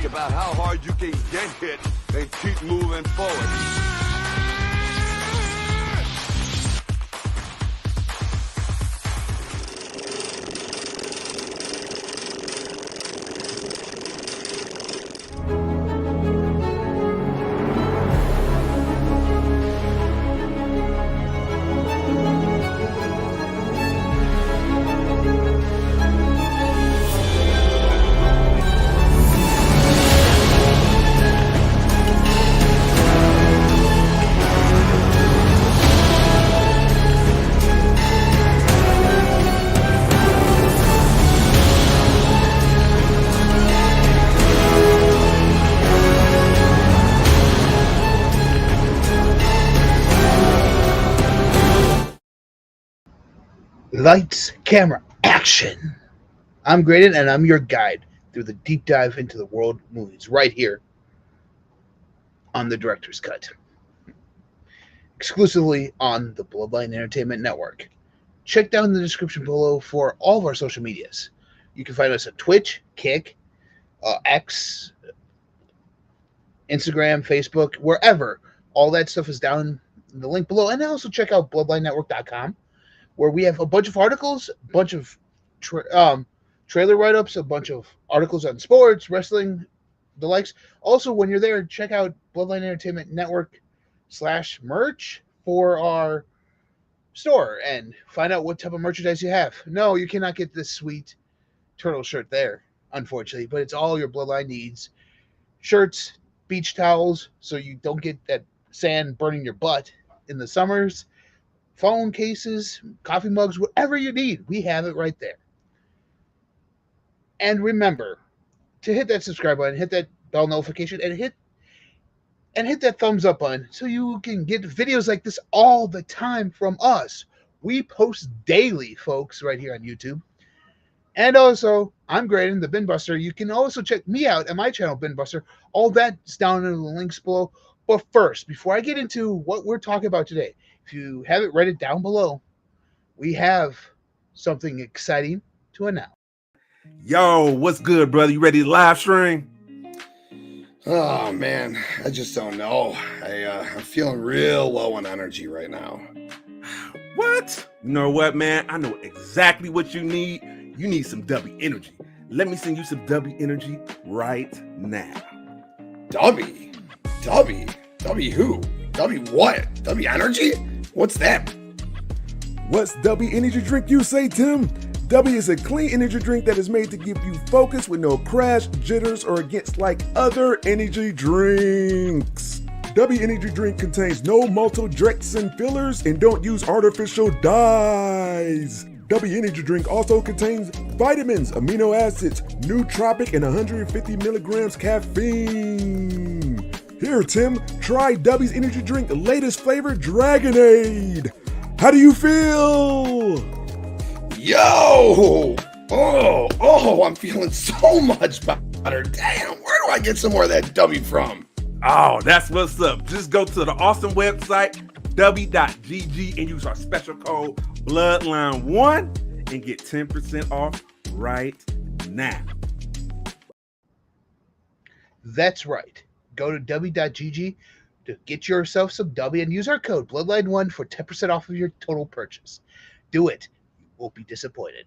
About how hard you can get hit and keep moving forward. Lights, camera, action! I'm Greydon, and I'm your guide through the deep dive into the world of movies right here on the Director's Cut. Exclusively on the Bloodline Entertainment Network. Check down the description below for all of our social medias. You can find us at Twitch, Kick, X, Instagram, Facebook, wherever. All that stuff is down in the link below. And also check out bloodlinenetwork.com. where we have a bunch of articles, a bunch of trailer write-ups, a bunch of articles on sports, wrestling, the likes. Also, when you're there, check out Bloodline Entertainment Network /merch for our store and find out what type of merchandise you have. No, you cannot get this sweet turtle shirt there, unfortunately, but it's all your Bloodline needs. Shirts, beach towels, so you don't get that sand burning your butt in the summers. Phone cases, coffee mugs, whatever you need, we have it right there. And remember to hit that subscribe button, hit that bell notification, and hit that thumbs up button so you can get videos like this all the time from us. We post daily, folks, right here on YouTube. And also, I'm Greydon, the Bin Buster. You can also check me out at my channel, Bin Buster. All that's down in the links below. But first, before I get into what we're talking about today, if you haven't read it down below, we have something exciting to announce. Yo, what's good, brother? You ready to live stream? Oh man, I just don't know. I'm feeling real low on energy right now. What? You know what, man? I know exactly what you need. You need some W energy. Let me send you some W energy right now. W who? W what? W energy? What's that? What's W energy drink, you say, Tim? W is a clean energy drink that is made to give you focus with no crash, jitters, or against like other energy drinks. W energy drink contains no maltodextrin fillers and don't use artificial dyes. W energy drink also contains vitamins, amino acids, nootropic, and 150 milligrams caffeine. Here, Tim, try W's energy drink, the latest flavor, Dragonade. How do you feel? Yo! Oh, I'm feeling so much better. Damn, where do I get some more of that W from? Oh, that's what's up. Just go to the awesome website, w.gg, and use our special code Bloodline1 and get 10% off right now. That's right. Go to w.gg, to get yourself some W and use our code Bloodline1 for 10% off of your total purchase. Do it. You won't be disappointed.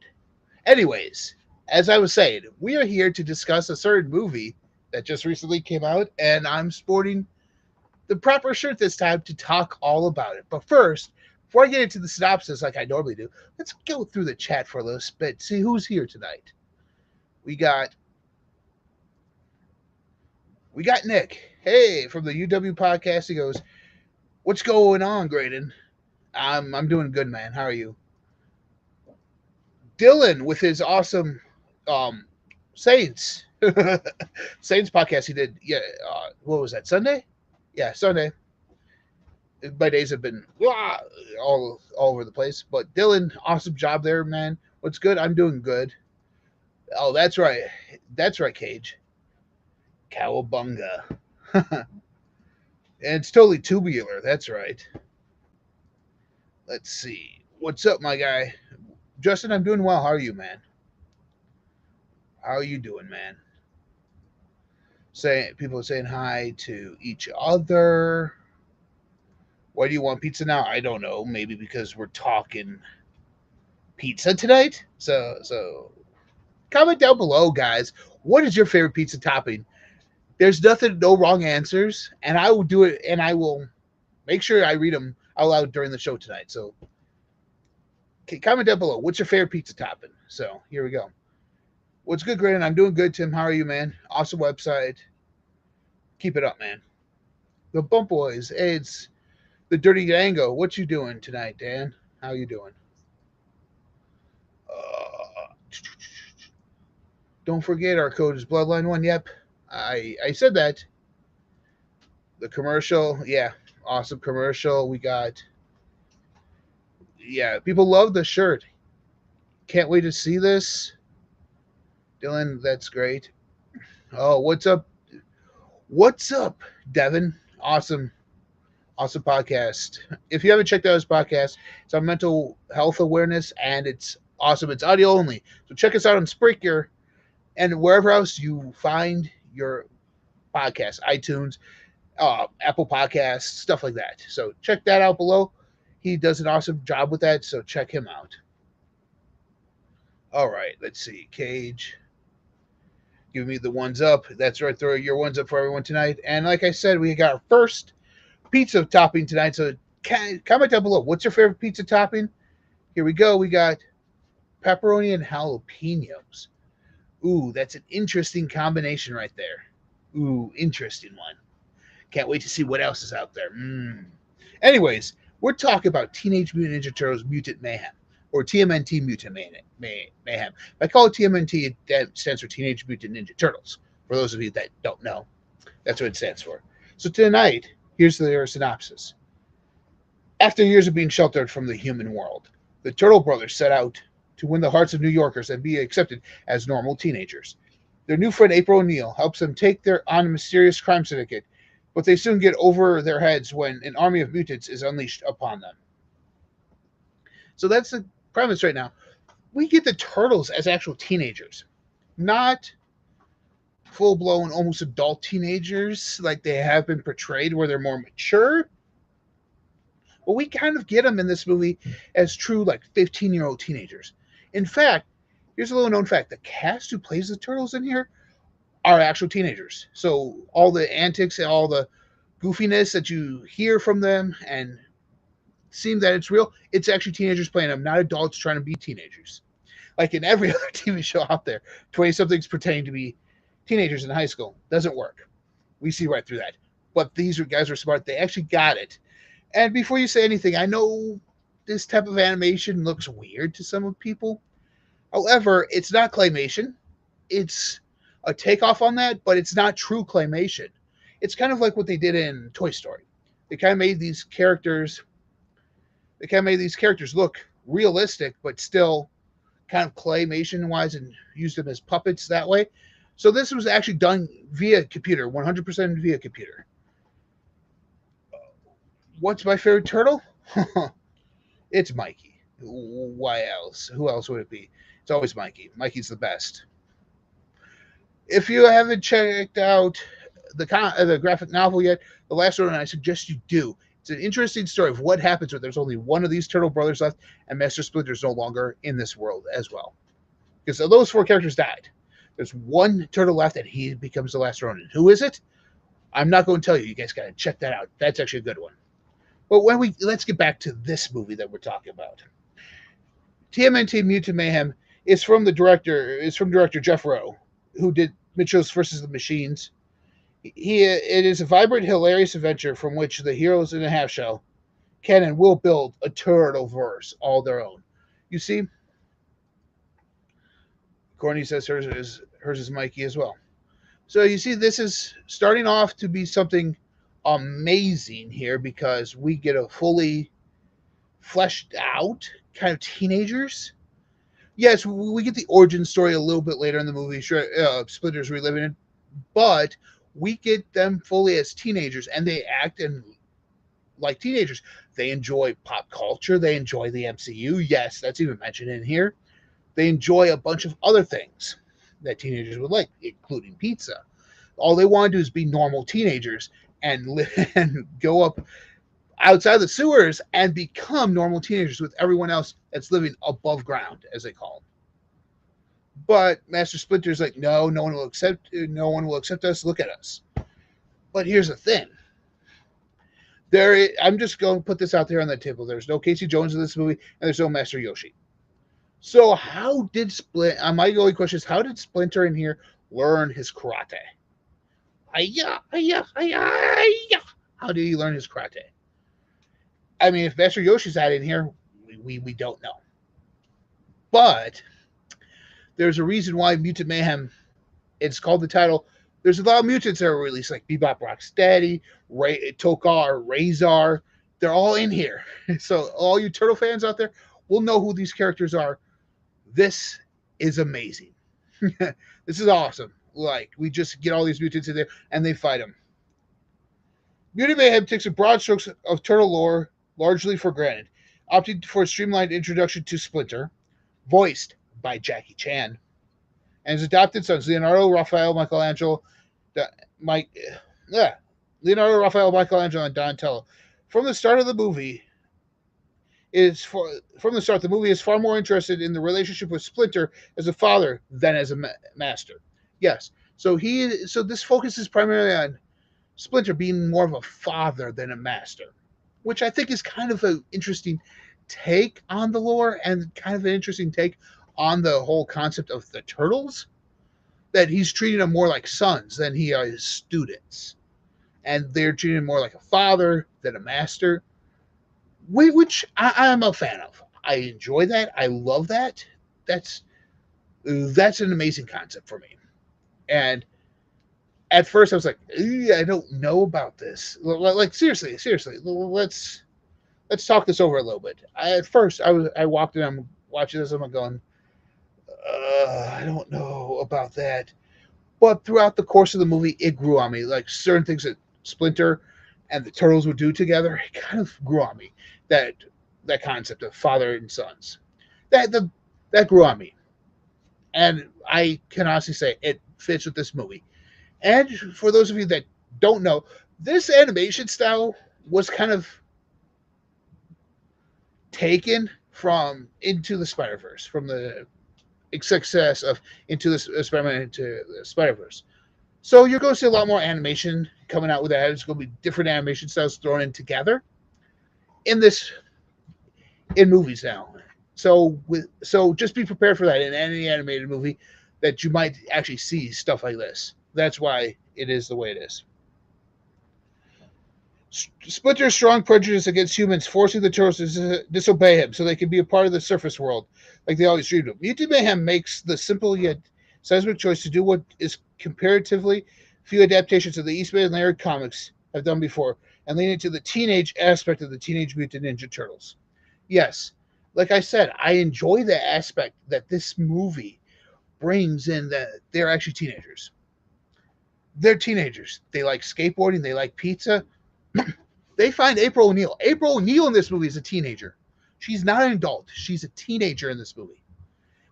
Anyways, as I was saying, we are here to discuss a certain movie that just recently came out, and I'm sporting the proper shirt this time to talk all about it. But first, before I get into the synopsis like I normally do, let's go through the chat for a little bit, see who's here tonight. We got Nick. Hey, from the UW podcast. He goes, "What's going on, Greydon?" I'm doing good, man. How are you? Dylan with his awesome Saints Saints podcast he did. Yeah, what was that? Sunday? Yeah, Sunday. My days have been all over the place, but Dylan, awesome job there, man. What's good? I'm doing good. Oh, that's right, Cage. Cowabunga. And it's totally tubular. That's right. Let's see. What's up, my guy? Justin, I'm doing well. How are you, man? How are you doing, man? People are saying hi to each other. Why do you want pizza now? I don't know. Maybe because we're talking pizza tonight. So comment down below, guys. What is your favorite pizza topping? There's no wrong answers, and I will do it, and I will make sure I read them out loud during the show tonight. So comment down below. What's your favorite pizza topping? So here we go. What's good, Greydon? I'm doing good, Tim. How are you, man? Awesome website. Keep it up, man. The Bump Boys. Hey, it's the Dirty Dango. What you doing tonight, Dan? How you doing? Don't forget our code is Bloodline1. Yep, I said that. The commercial, yeah, awesome commercial. We got, yeah, people love the shirt. Can't wait to see this. Dylan, that's great. Oh, what's up? What's up, Devin? Awesome podcast. If you haven't checked out his podcast, it's on mental health awareness, and it's awesome. It's audio only. So check us out on Spreaker and wherever else you find your podcast, iTunes, Apple Podcasts, stuff like that. So check that out below. He does an awesome job with that, so check him out. All right, let's see. Cage, give me the ones up. That's right, throw your ones up for everyone tonight. And like I said, we got our first pizza topping tonight, so comment down below. What's your favorite pizza topping? Here we go. We got pepperoni and jalapenos. Ooh, that's an interesting combination right there. Ooh, interesting one. Can't wait to see what else is out there. Anyways, we're talking about Teenage Mutant Ninja Turtles Mutant Mayhem, or TMNT Mutant Mayhem. If I call it TMNT, that stands for Teenage Mutant Ninja Turtles. For those of you that don't know, that's what it stands for. So tonight, here's their synopsis. After years of being sheltered from the human world, the Turtle Brothers set out to win the hearts of New Yorkers and be accepted as normal teenagers. Their new friend April O'Neil helps them take on a mysterious crime syndicate, but they soon get over their heads when an army of mutants is unleashed upon them. So that's the premise right now. We get the Turtles as actual teenagers, not full-blown, almost adult teenagers like they have been portrayed, where they're more mature. But we kind of get them in this movie as true, like, 15-year-old teenagers. In fact, here's a little known fact. The cast who plays the Turtles in here are actual teenagers. So all the antics and all the goofiness that you hear from them and seem that it's real, it's actually teenagers playing them, not adults trying to be teenagers. Like in every other TV show out there, 20-somethings pretending to be teenagers in high school. Doesn't work. We see right through that. But these guys are smart. They actually got it. And before you say anything, I know this type of animation looks weird to some people. However, it's not claymation. It's a takeoff on that, but it's not true claymation. It's kind of like what they did in Toy Story. They kind of made these characters look realistic, but still kind of claymation-wise, and used them as puppets that way. So this was actually done via computer, 100% via computer. What's my favorite turtle? It's Mikey. Why else? Who else would it be? It's always Mikey. Mikey's the best. If you haven't checked out the graphic novel yet, The Last Ronin, I suggest you do. It's an interesting story of what happens when there's only one of these turtle brothers left, and Master Splinter's no longer in this world as well. Because those 4 characters died. There's one turtle left, and he becomes the last Ronin. Who is it? I'm not going to tell you. You guys got to check that out. That's actually a good one. But let's get back to this movie that we're talking about. TMNT Mutant Mayhem is from director Jeff Rowe, who did Mitchell's vs. the Machines. It is a vibrant, hilarious adventure from which the heroes in the half shell can and will build a turtle verse all their own. You see, Courtney says hers is Mikey as well. So you see, this is starting off to be something amazing here because we get a fully fleshed out kind of teenagers. Yes, we get the origin story a little bit later in the movie. Sure, Splinter's reliving it, but we get them fully as teenagers, and they act like teenagers. They enjoy pop culture. They enjoy the MCU. Yes, that's even mentioned in here. They enjoy a bunch of other things that teenagers would like, including pizza. All they want to do is be normal teenagers and go up outside the sewers and become normal teenagers with everyone else that's living above ground, as they call them. But Master Splinter's like, no one will accept us. Look at us. But here's the thing. I'm just going to put this out there on the table. There's no Casey Jones in this movie, and there's no Master Yoshi. So how did my only question is, how did Splinter in here learn his karate? How did he learn his karate? I mean, if Master Yoshi's out in here, we don't know. But there's a reason why Mutant Mayhem, it's called the title. There's a lot of mutants that are released, like Bebop Rocksteady, Tokar, Razor. They're all in here. So all you Turtle fans out there will know who these characters are. This is amazing. This is awesome. Like, we just get all these mutants in there, and they fight them. Mutant Mayhem takes a broad strokes of Turtle lore largely for granted, opting for a streamlined introduction to Splinter, voiced by Jackie Chan, and his adopted sons Leonardo, Raphael, Michelangelo, and Donatello. From the start, the movie is far more interested in the relationship with Splinter as a father than as a master. Yes, so this focuses primarily on Splinter being more of a father than a master, which I think is kind of an interesting take on the lore and kind of an interesting take on the whole concept of the Turtles, that he's treating them more like sons than he is students. And they're treating him more like a father than a master, which I'm a fan of. I enjoy that. I love that. That's an amazing concept for me. And at first I was like, I don't know about this. Like, seriously, let's talk this over a little bit. At first I walked in, I'm watching this, I'm going, I don't know about that. But throughout the course of the movie, it grew on me. Like, certain things that Splinter and the Turtles would do together, it kind of grew on me. That concept of father and sons. That grew on me. And I can honestly say it fits with this movie. And for those of you that don't know, this animation style was kind of taken from Into the Spider-Verse, from the success of Into the Spider-Verse. So you're going to see a lot more animation coming out with that. It's going to be different animation styles thrown in together in movies now. So just be prepared for that in any animated movie, that you might actually see stuff like this. That's why it is the way it is. Splinter's strong prejudice against humans, forcing the Turtles to disobey him so they can be a part of the surface world like they always dreamed of. Mutant Mayhem makes the simple yet seismic choice to do what is comparatively few adaptations of the Eastman and Laird comics have done before, and lean into the teenage aspect of the Teenage Mutant Ninja Turtles. Yes, like I said, I enjoy the aspect that this movie brings in, that they're actually teenagers. They're teenagers. They like skateboarding. They like pizza. They find April O'Neil. April O'Neil in this movie is a teenager. She's not an adult. She's a teenager in this movie,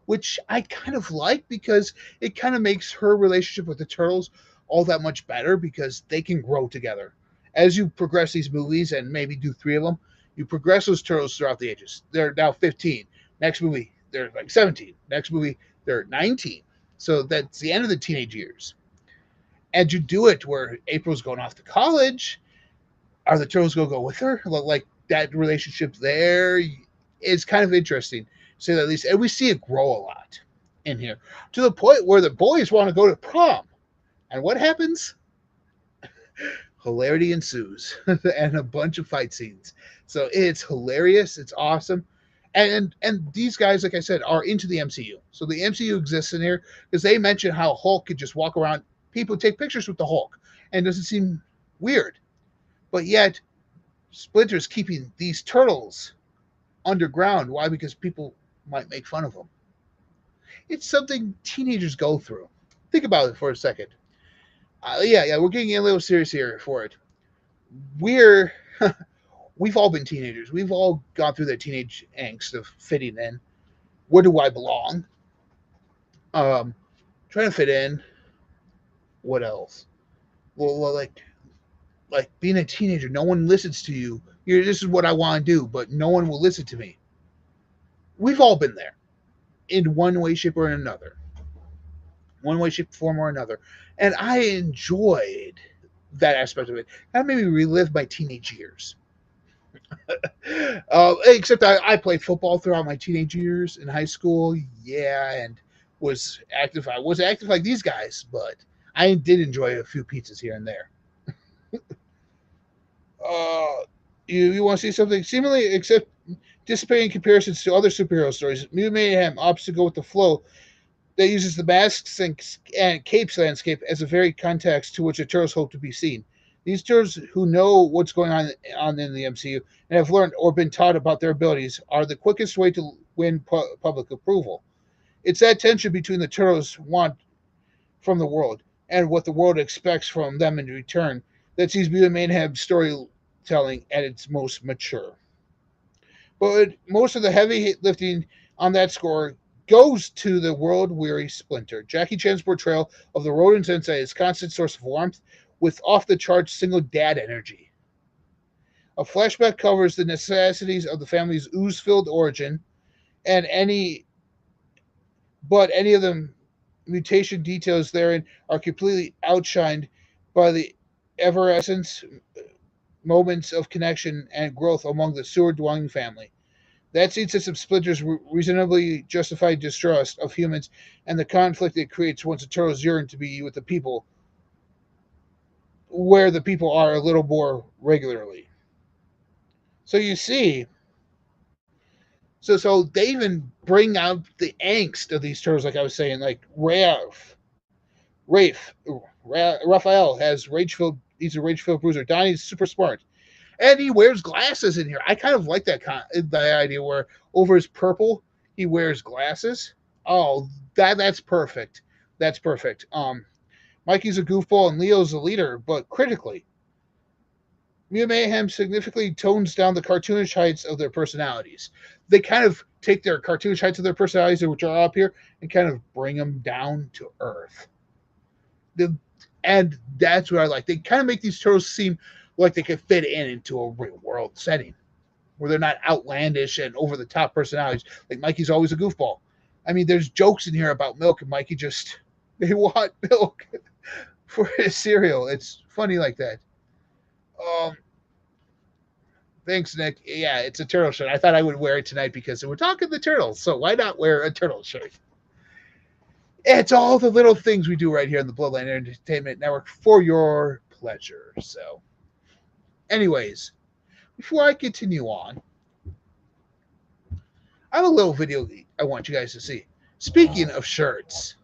which I kind of like, because it kind of makes her relationship with the Turtles all that much better because they can grow together. As you progress these movies and maybe do 3 of them, you progress those turtles throughout the ages. They're now 15. Next movie, they're like 17. Next movie, they're 19. So that's the end of the teenage years. And you do it where April's going off to college. Are the turtles going to go with her? Like that relationship there is kind of interesting, to say that at least. And we see it grow a lot in here to the point where the boys want to go to prom. And what happens? Hilarity ensues and a bunch of fight scenes. So it's hilarious. It's awesome. And these guys, like I said, are into the MCU. So the MCU exists in here because they mention how Hulk could just walk around. People take pictures with the Hulk and it doesn't seem weird. But yet, Splinter's keeping these turtles underground. Why? Because people might make fun of them. It's something teenagers go through. Think about it for a second. We're getting a little serious here for it. We've all been teenagers. We've all gone through that teenage angst of fitting in. Where do I belong? Trying to fit in. What else? Well, like being a teenager, no one listens to you. This is what I want to do, but no one will listen to me. We've all been there in one way, shape, or another. One way, shape, form, or another. And I enjoyed that aspect of it. That made me relive my teenage years. Except I played football throughout my teenage years in high school. Yeah, and was active. I wasn't active like these guys, but I did enjoy a few pizzas here and there. You want to see something seemingly except dissipating comparisons to other superhero stories? Mutant Mayhem opts to go with the flow that uses the masks and capes landscape as a very context to which the turtles hope to be seen. These turtles who know what's going on in the MCU and have learned or been taught about their abilities are the quickest way to win public approval. It's that tension between the turtles want from the world and what the world expects from them in return that sees Mutant Mayhem storytelling at its most mature. But most of the heavy lifting on that score goes to the world-weary Splinter. Jackie Chan's portrayal of the rodent sensei is a constant source of warmth with off-the-charts single dad energy. A flashback covers the necessities of the family's ooze-filled origin, and any of the mutation details therein are completely outshined by the evanescence moments of connection and growth among the sewer-dwelling family. That scene sets up Splinter's reasonably justified distrust of humans and the conflict it creates once the turtles yearn to be with the people, where the people are a little more regularly. So you see, so they even bring out the angst of these turtles, like I was saying, like Raphael has rage-filled, he's a rage-filled bruiser. Donnie's super smart. And he wears glasses in here. I kind of like that idea where over his purple, he wears glasses. Oh, that's perfect. That's perfect. Mikey's a goofball and Leo's a leader, but critically, Mutant Mayhem significantly tones down the cartoonish heights of their personalities. They kind of take their cartoonish heights of their personalities, which are up here, and kind of bring them down to earth. And that's what I like. They kind of make these turtles seem like they could fit into a real world setting where they're not outlandish and over the top personalities. Like Mikey's always a goofball. I mean, there's jokes in here about milk, and Mikey they want milk for his cereal. It's funny like that. Thanks, Nick. Yeah, it's a turtle shirt. I thought I would wear it tonight because we're talking the turtles, so why not wear a turtle shirt? It's all the little things we do right here in the Bloodline Entertainment Network for your pleasure. So, anyways, before I continue on, I have a little video I want you guys to see. Speaking of shirts.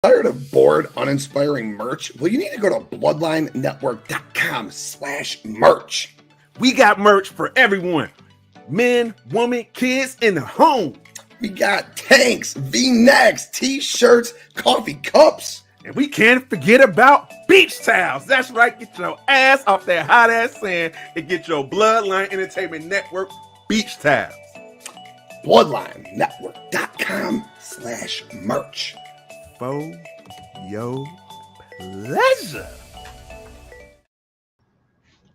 Tired of bored, uninspiring merch? Well, you need to go to bloodlinenetwork.com/merch. We got merch for everyone. Men, women, kids, in the home. We got tanks, V-necks, t-shirts, coffee cups. And we can't forget about beach towels. That's right. Get your ass off that hot ass sand and get your Bloodline Entertainment Network beach towels. Bloodlinenetwork.com/merch. For your pleasure.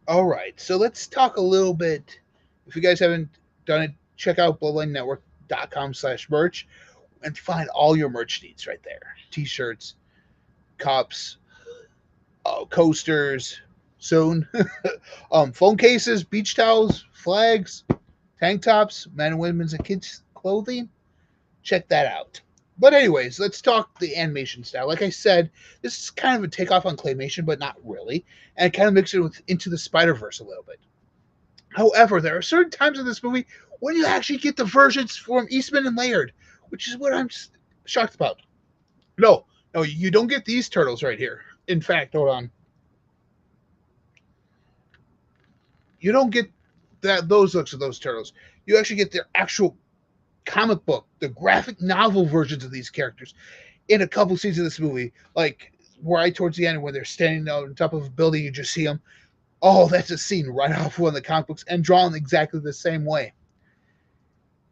All right, so let's talk a little bit. If you guys haven't done it, check out bloodlinenetwork.com/merch and find all your merch needs right there. T-shirts, cups, coasters, soon, phone cases, beach towels, flags, tank tops, men and women's and kids clothing. Check that out. But anyways, let's talk the animation style. Like I said, this is kind of a takeoff on claymation, but not really, and it kind of mixes it with Into the Spider-Verse a little bit. However, there are certain times in this movie when you actually get the versions from Eastman and Laird, which is what I'm shocked about. No, you don't get these turtles right here. In fact, hold on. You don't get those looks of those turtles. You actually get their actual comic book, the graphic novel versions of these characters in a couple scenes of this movie, like right towards the end when they're standing on top of a building, you just see them. Oh, that's a scene right off one of the comic books and drawn exactly the same way,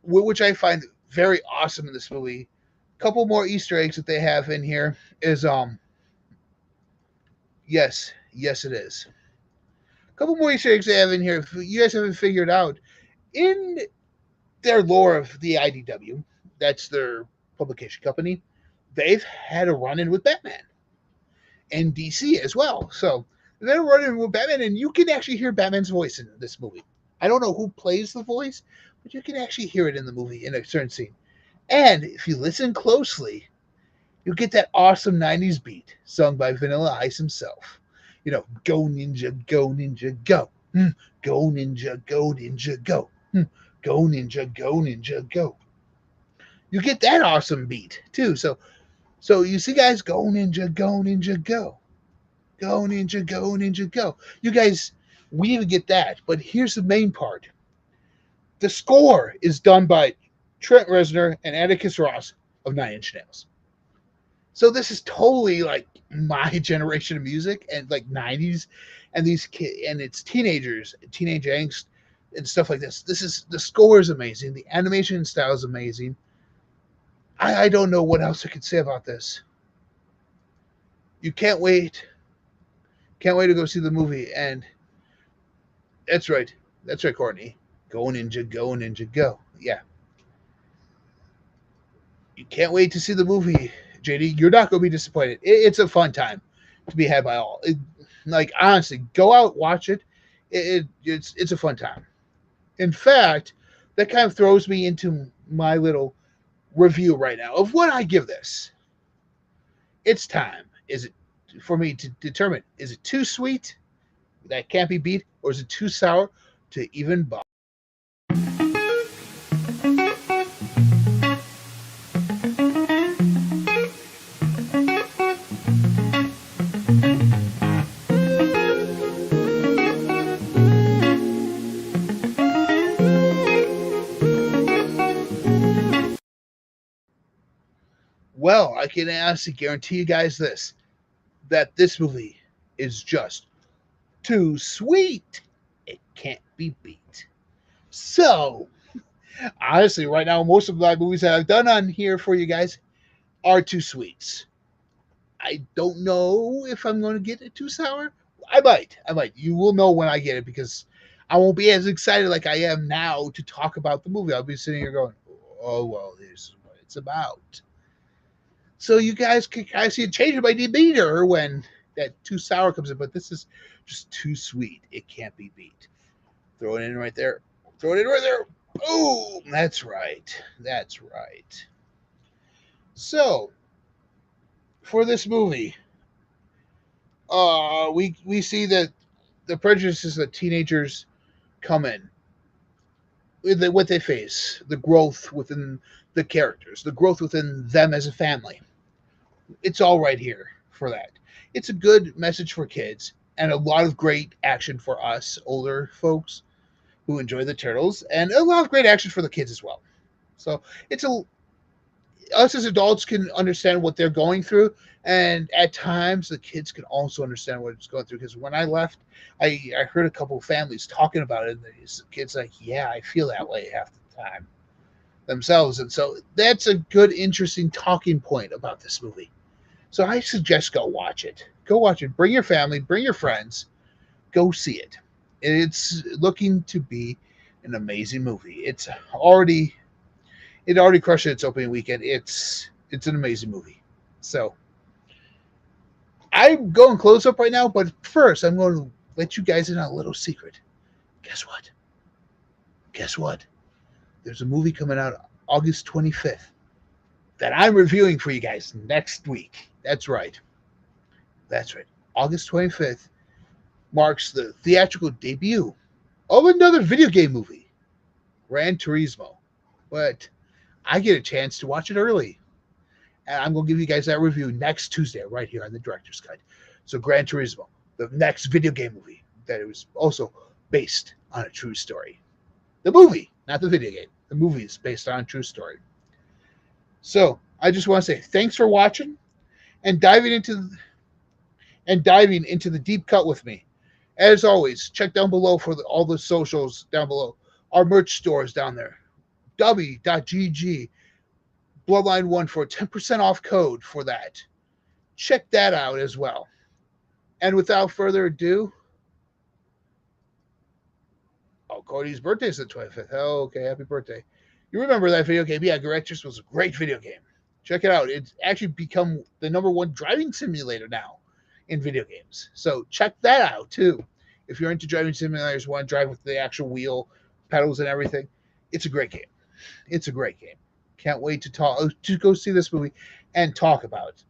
which I find very awesome in this movie. A couple more Easter eggs that they have in here is yes it is. A couple more Easter eggs they have in here. If you guys haven't figured out, in their lore of the IDW, that's their publication company, they've had a run-in with Batman and DC as well. So they're running with Batman, and you can actually hear Batman's voice in this movie. I don't know who plays the voice, but you can actually hear it in the movie in a certain scene. And if you listen closely, you'll get that awesome 90s beat sung by Vanilla Ice himself. You know, go ninja, go ninja, go. Go ninja, go ninja, go. Go ninja, go ninja, go. You get that awesome beat too. So you see, guys, go ninja, go ninja, go. Go ninja, go ninja, go. You guys, we even get that. But here's the main part. The score is done by Trent Reznor and Atticus Ross of Nine Inch Nails. So this is totally like my generation of music and like 90s, and these kids, and it's teenagers, teenage angst and stuff like this. The score is amazing. The animation style is amazing. I don't know what else I could say about this. You can't wait to go see the movie. And that's right, Courtney. Go ninja, go ninja, go. Yeah. You can't wait to see the movie, JD. You're not going to be disappointed. It's a fun time to be had by all. Like, honestly, go out, watch it. It's a fun time. In fact, that kind of throws me into my little review right now of what I give this. It's time. Is it for me to determine, is it too sweet that can't be beat, or is it too sour to even bother? Well, I can honestly guarantee you guys this, that this movie is just too sweet. It can't be beat. So, honestly, right now, most of my movies that I've done on here for you guys are too sweets. I don't know if I'm going to get it too sour. I might. You will know when I get it, because I won't be as excited like I am now to talk about the movie. I'll be sitting here going, oh, well, this is what it's about. So you guys can kind of see a change in my demeanor when that too sour comes in, but this is just too sweet. It can't be beat. Throw it in right there. Boom! That's right. So, for this movie, we see that the prejudices that teenagers come in, with what they face, the growth within the characters, the growth within them as a family. It's all right here for that. It's a good message for kids and a lot of great action for us older folks who enjoy the Turtles, and a lot of great action for the kids as well. So us as adults can understand what they're going through, and at times the kids can also understand what it's going through. Because when I left, I heard a couple of families talking about it, and the kids like, yeah, I feel that way half the time themselves. And so that's a good, interesting talking point about this movie. So I suggest go watch it. Go watch it. Bring your family, bring your friends. Go see it. It's looking to be an amazing movie. It already crushed its opening weekend. It's an amazing movie. So I'm going close up right now, but first I'm going to let you guys in on a little secret. Guess what? Guess what? There's a movie coming out August 25th that I'm reviewing for you guys next week. That's right. That's right. August 25th marks the theatrical debut of another video game movie, Gran Turismo. But I get a chance to watch it early. And I'm going to give you guys that review next Tuesday right here on the Director's Cut. So Gran Turismo, the next video game movie that it was also based on a true story. The movie, not the video game. The movie is based on a true story. So I just want to say thanks for watching and diving into the deep cut with me. As always, check down below for all the socials down below. Our merch store is down there. W.GG Bloodline 1 for a 10% off code for that. Check that out as well. And without further ado, Cody's birthday is the 25th. Oh, okay, happy birthday. You remember that video game? Yeah, Greydon was a great video game. Check it out. It's actually become the #1 driving simulator now in video games. So check that out too. If you're into driving simulators, want to drive with the actual wheel, pedals, and everything, it's a great game. It's a great game. Can't wait to go see this movie and talk about it.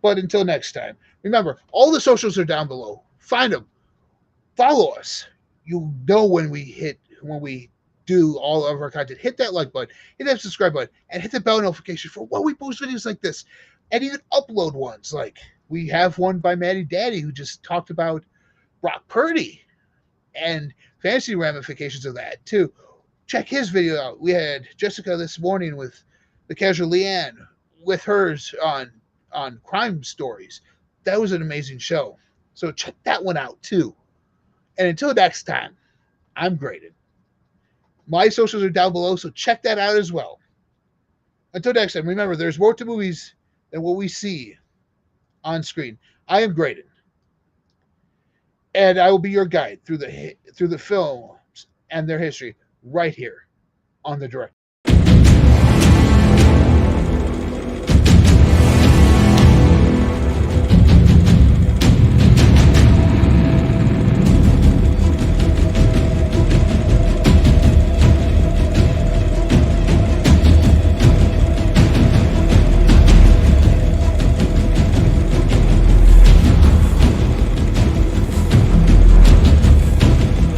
But until next time, remember, all the socials are down below. Find them. Follow us. You'll know when we do all of our content. Hit that like button, hit that subscribe button, and hit the bell notification for when we post videos like this. And even upload ones. Like we have one by Maddie Daddy who just talked about Brock Purdy and fantasy ramifications of that too. Check his video out. We had Jessica this morning with the Casual Leanne with hers on crime stories. That was an amazing show. So check that one out too. And until next time, I'm Greydon. My socials are down below, so check that out as well. Until next time, remember, there's more to movies than what we see on screen. I am Greydon, and I will be your guide through the films and their history right here on the Director's